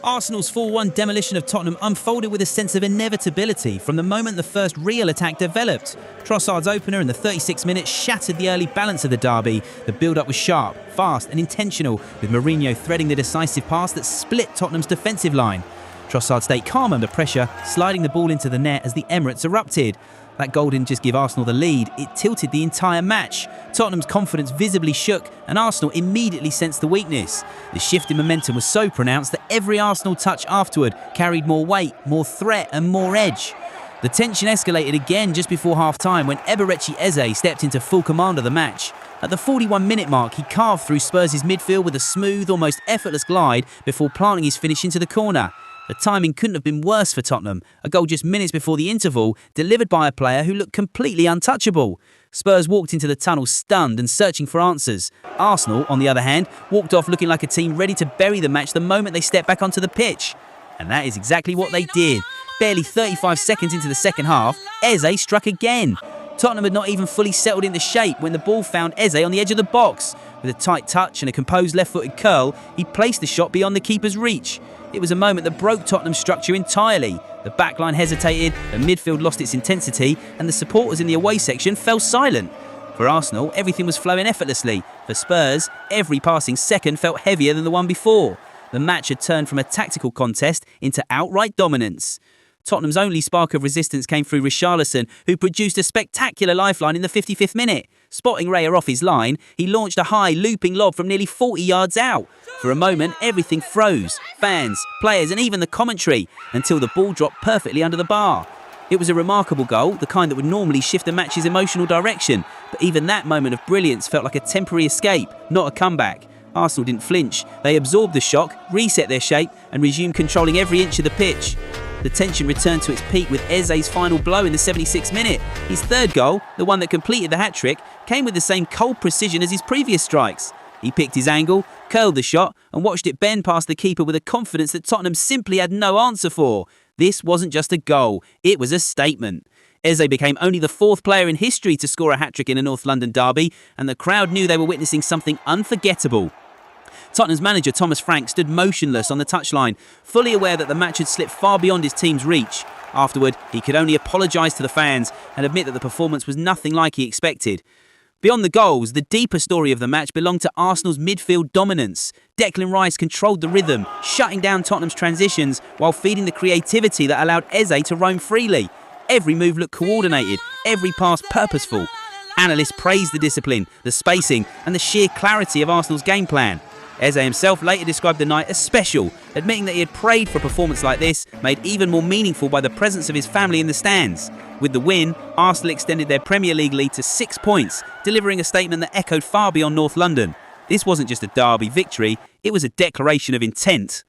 Arsenal's 4-1 demolition of Tottenham unfolded with a sense of inevitability from the moment the first real attack developed. Trossard's opener in the 36th minute shattered the early balance of the derby. The build-up was sharp, fast and intentional, with Mourinho threading the decisive pass that split Tottenham's defensive line. Trossard stayed calm under pressure, sliding the ball into the net as the Emirates erupted. That goal didn't just give Arsenal the lead, it tilted the entire match. Tottenham's confidence visibly shook and Arsenal immediately sensed the weakness. The shift in momentum was so pronounced that every Arsenal touch afterward carried more weight, more threat and more edge. The tension escalated again just before half-time when Eberechi Eze stepped into full command of the match. At the 41-minute mark, he carved through Spurs' midfield with a smooth, almost effortless glide before planting his finish into the corner. The timing couldn't have been worse for Tottenham, a goal just minutes before the interval, delivered by a player who looked completely untouchable. Spurs walked into the tunnel stunned and searching for answers. Arsenal, on the other hand, walked off looking like a team ready to bury the match the moment they stepped back onto the pitch. And that is exactly what they did. Barely 35 seconds into the second half, Eze struck again. Tottenham had not even fully settled into shape when the ball found Eze on the edge of the box. With a tight touch and a composed left-footed curl, he placed the shot beyond the keeper's reach. It was a moment that broke Tottenham's structure entirely. The backline hesitated, the midfield lost its intensity, and the supporters in the away section fell silent. For Arsenal, everything was flowing effortlessly. For Spurs, every passing second felt heavier than the one before. The match had turned from a tactical contest into outright dominance. Tottenham's only spark of resistance came through Richarlison, who produced a spectacular lifeline in the 55th minute. Spotting Raya off his line, he launched a high, looping lob from nearly 40 yards out. For a moment, everything froze. Fans, players and even the commentary, until the ball dropped perfectly under the bar. It was a remarkable goal, the kind that would normally shift a match's emotional direction, but even that moment of brilliance felt like a temporary escape, not a comeback. Arsenal didn't flinch. They absorbed the shock, reset their shape and resumed controlling every inch of the pitch. The tension returned to its peak with Eze's final blow in the 76th minute. His third goal, the one that completed the hat-trick, came with the same cold precision as his previous strikes. He picked his angle, curled the shot and watched it bend past the keeper with a confidence that Tottenham simply had no answer for. This wasn't just a goal, it was a statement. Eze became only the fourth player in history to score a hat-trick in a North London derby, and the crowd knew they were witnessing something unforgettable. Tottenham's manager Thomas Frank stood motionless on the touchline, fully aware that the match had slipped far beyond his team's reach. Afterward, he could only apologise to the fans and admit that the performance was nothing like he expected. Beyond the goals, the deeper story of the match belonged to Arsenal's midfield dominance. Declan Rice controlled the rhythm, shutting down Tottenham's transitions while feeding the creativity that allowed Eze to roam freely. Every move looked coordinated, every pass purposeful. Analysts praised the discipline, the spacing and the sheer clarity of Arsenal's game plan. Eze himself later described the night as special, admitting that he had prayed for a performance like this, made even more meaningful by the presence of his family in the stands. With the win, Arsenal extended their Premier League lead to 6 points, delivering a statement that echoed far beyond North London. This wasn't just a derby victory, it was a declaration of intent.